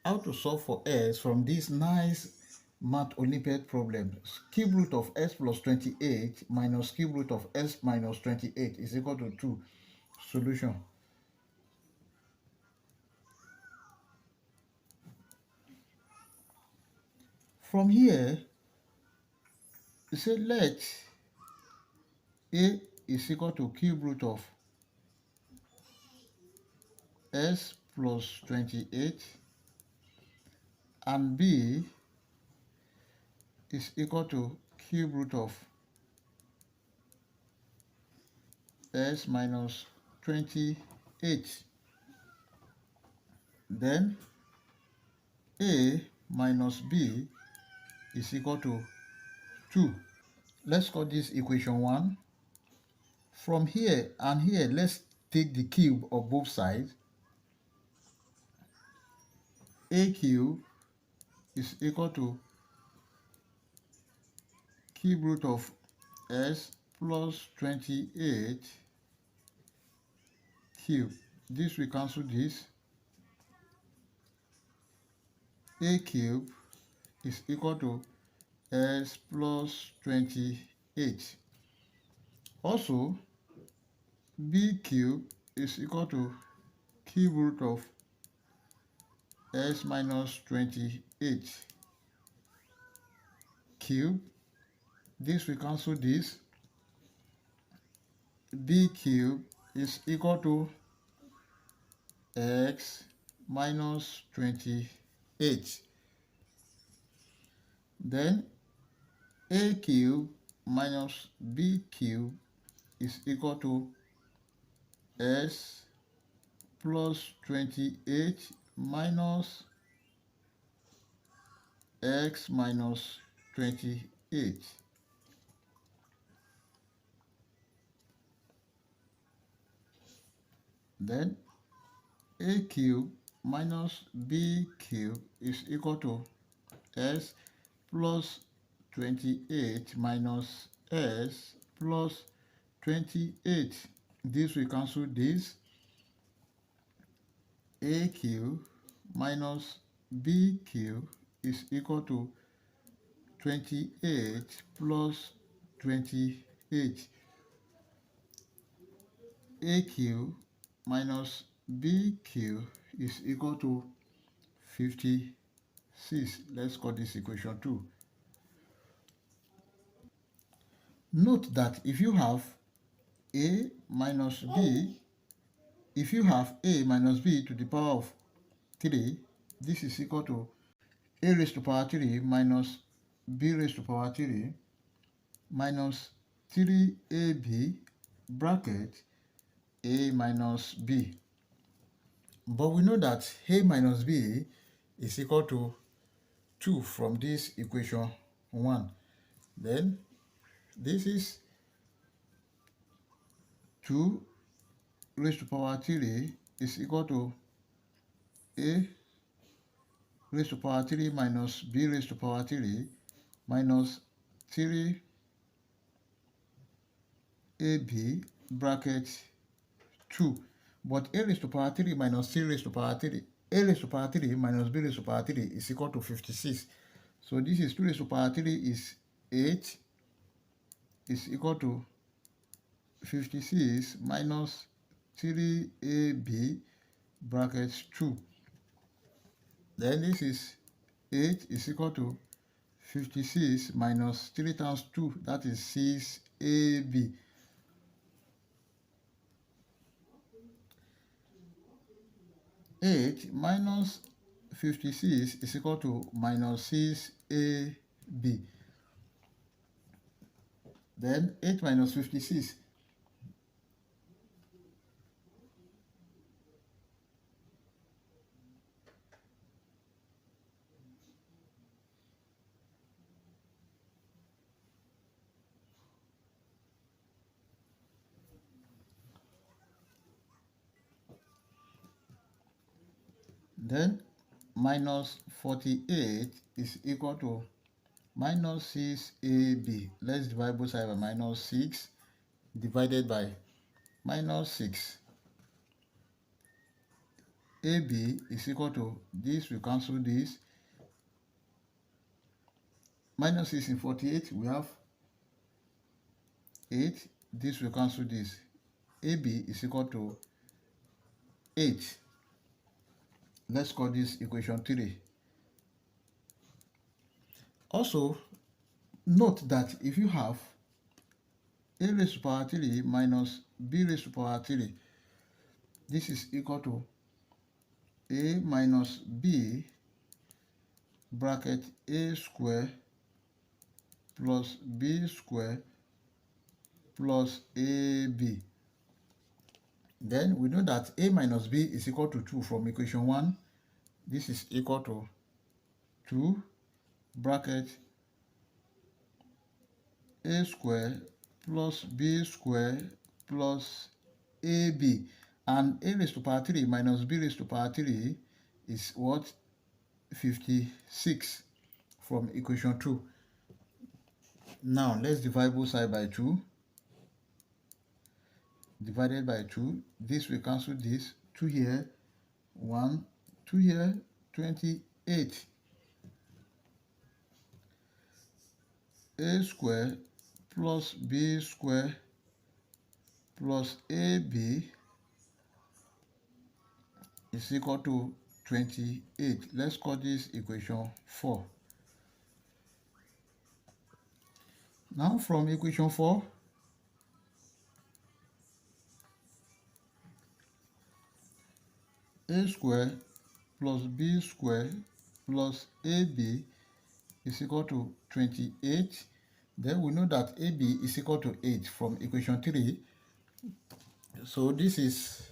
how to solve for s from this nice Math Olympiad problem. Cube root of s plus 28 minus cube root of s minus 28 is equal to 2. Solution. From here, you say let a is equal to cube root of s plus 28 and b is equal to cube root of s minus 28. Then a minus b is equal to 2. Let's call this equation 1. From here and here, let's take the cube of both sides. A cube is equal to cube root of s plus 28 cube. This will cancel this. A cube is equal to s plus 28. Also, b cube is equal to cube root of s minus 28 cube. This will cancel this. B cube is equal to x minus 28. Then a cube minus b cube is equal to s plus 28 minus x minus 28. Then a cube minus b cube is equal to s plus 28 minus s plus 28. This will cancel this. A cube minus b cube is equal to 28 plus 28. A cube minus b cube is equal to 56. Let's call this equation 2. Note that if you have a minus b, if you have a minus b to the power of 3, this is equal to a raised to power 3 minus b raised to power 3 minus 3ab bracket a minus b. But we know that a minus b is equal to 2 from this equation 1. Then this is 2 raised to power 3 is equal to a raised to power 3 minus b raised to power 3 minus 3ab bracket 2. But a raised to power 3 minus c raised to power 3, a raised to power 3 minus b raised to power 3 is equal to 56. So this is 2 raised to power 3 is 8 is equal to 56 minus 3ab bracket 2. Then this is 8 is equal to 56 minus 3 times 2, that is 6ab. Eight minus 56 is equal to minus 6ab. Then 8 minus 56. Then minus 48 is equal to minus 6ab. Let's divide both sides by minus 6 divided by minus 6. AB is equal to this, we cancel this. Minus 6 in 48, we have 8. This will cancel this. AB is equal to 8. Let's call this equation 3. Also, note that if you have a raised to power 3 minus b raised to power 3, this is equal to a minus b bracket a square plus b square plus ab. Then we know that a minus b is equal to 2 from equation 1. This is equal to 2 bracket a square plus b square plus ab. And a raised to power 3 minus b raised to power 3 is what? 56 from equation 2. Now let's divide both sides by 2. Divided by 2. This will cancel this. 2 here, 1, 2 here, 28. A square plus b square plus ab is equal to 28. Let's call this equation 4. Now from equation 4, a square plus b square plus ab is equal to 28. Then we know that ab is equal to 8 from equation 3. So this is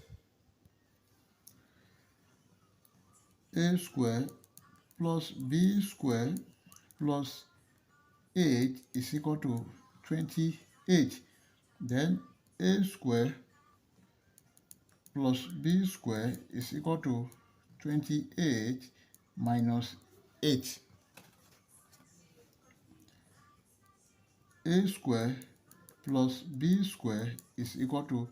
a square plus b square plus 8 is equal to 28. Then a square plus b square is equal to 28 minus 8. A square plus b square is equal to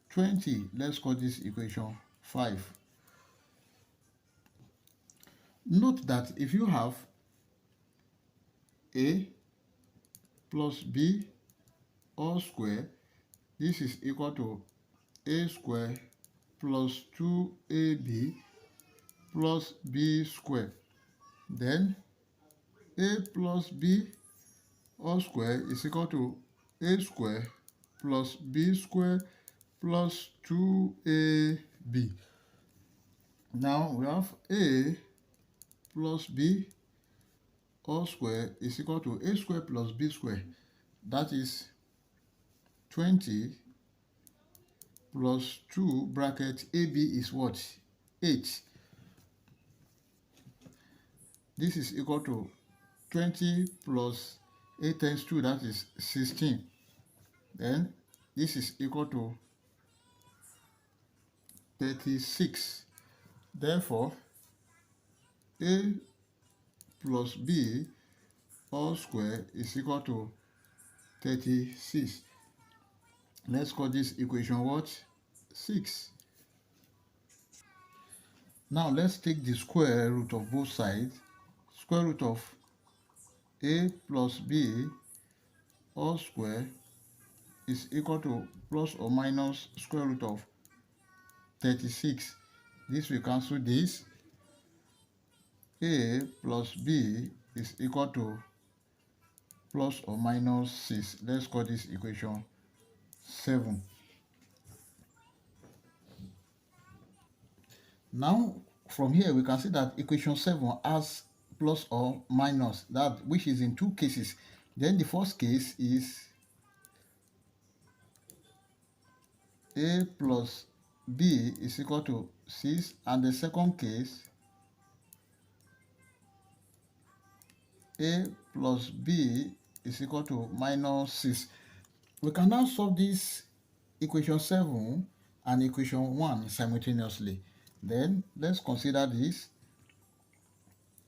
20. Let's call this equation 5. Note that if you have a plus b all square, this is equal to a square plus 2ab plus b square. Then a plus b all square is equal to a square plus b square plus 2ab. Now we have a plus b all square is equal to a square plus b square. That is 20 plus 2 bracket ab is what? 8. This is equal to 20 plus 8 times 2, that is 16. Then this is equal to 36. Therefore, a plus b all square is equal to 36. Let's call this equation what? 6. Now let's take the square root of both sides. Square root of a plus b all square is equal to plus or minus square root of 36. This will cancel this. A plus b is equal to plus or minus 6. Let's call this equation 7. Now from here we can see that equation 7 has plus or minus, that which is in two cases. Then the first case is a plus b is equal to 6, and the second case a plus b is equal to minus 6. We can now solve this equation 7 and equation 1 simultaneously. Then let's consider this.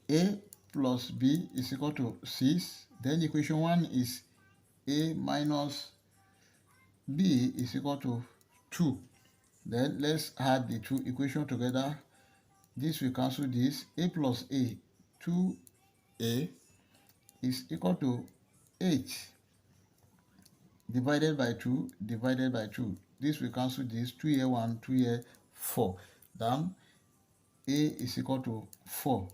A plus b is equal to 6. Then equation 1 is a minus b is equal to 2. Then let's add the two equations together. This will cancel this. A plus A, 2A is equal to 8 divided by 2 divided by 2. This will cancel this. 2 here 1, 2 here 4. Then A is equal to 4.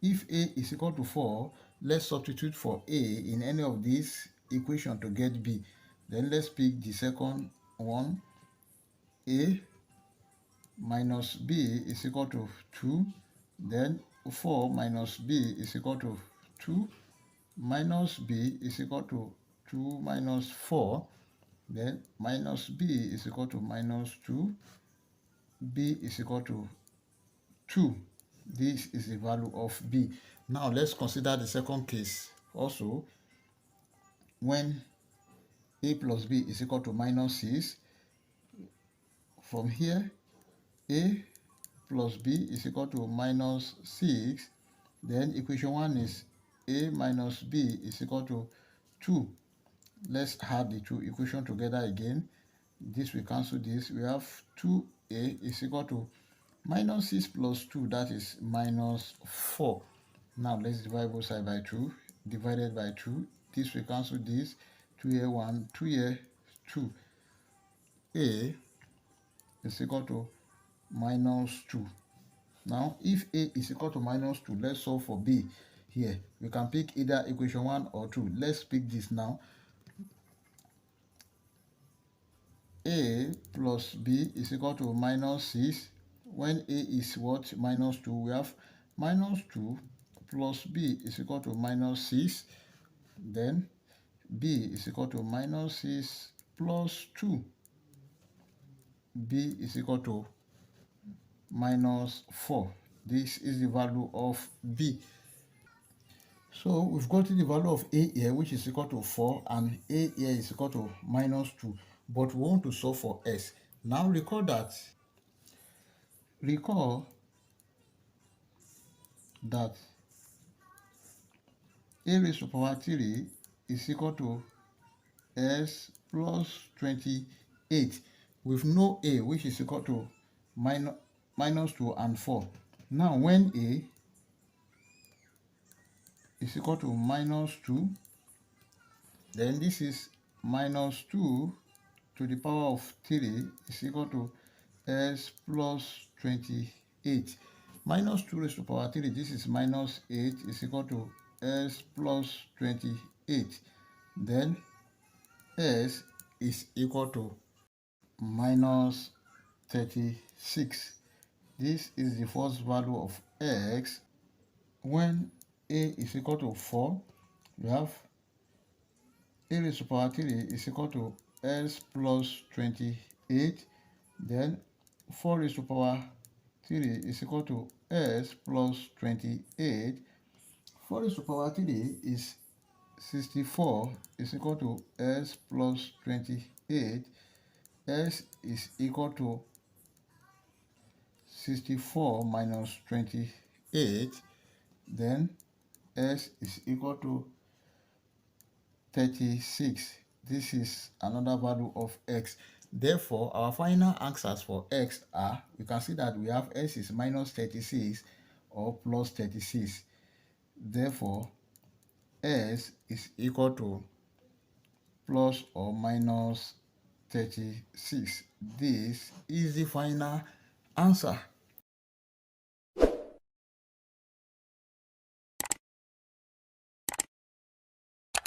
If A is equal to 4, let's substitute for A in any of these equations to get B. Then let's pick the second one. A minus B is equal to 2. Then 4 minus B is equal to 2. Minus B is equal to 2 minus 4. Then minus B is equal to minus 2. B is equal to 2. This is the value of B. Now let's consider the second case also. When A plus B is equal to minus 6, from here A plus B is equal to minus 6. Then equation 1 is A minus B is equal to 2. Let's add the two equations together again. This will cancel this. We have 2A is equal to minus 6 plus 2, that is minus 4. Now let's divide both sides by 2. Divided by 2. This will cancel this. 2 here 1, 2 here 2. A is equal to minus 2. Now, if A is equal to minus 2, let's solve for B here. We can pick either equation 1 or 2. Let's pick this now. A plus B is equal to minus 6. When A is what? Minus 2. We have minus 2 plus B is equal to minus 6. Then B is equal to minus 6 plus 2. B is equal to minus 4. This is the value of B. So we've got the value of A here, which is equal to 4, and A here is equal to minus 2. But we want to solve for S. Now recall that A raised to power 3 is equal to S plus 28 with no A, which is equal to minus 2 and 4. Now when A is equal to minus 2, then this is minus 2 to the power of 3 is equal to S plus 28. Minus 2 raised to power 3, this is minus 8, is equal to S plus 28. Then S is equal to minus 36. This is the first value of X. When A is equal to 4, we have A raised to power 3 is equal to S plus 28. Then 4 raised to power 3 is equal to S plus 28. 4 raised to power 3 is 64 is equal to S plus 28. S is equal to 64 minus 28. Then S is equal to 36. This is another value of X. Therefore, our final answers for X are, you can see that we have S is minus 36 or plus 36. Therefore, S is equal to plus or minus 36. This is the final answer.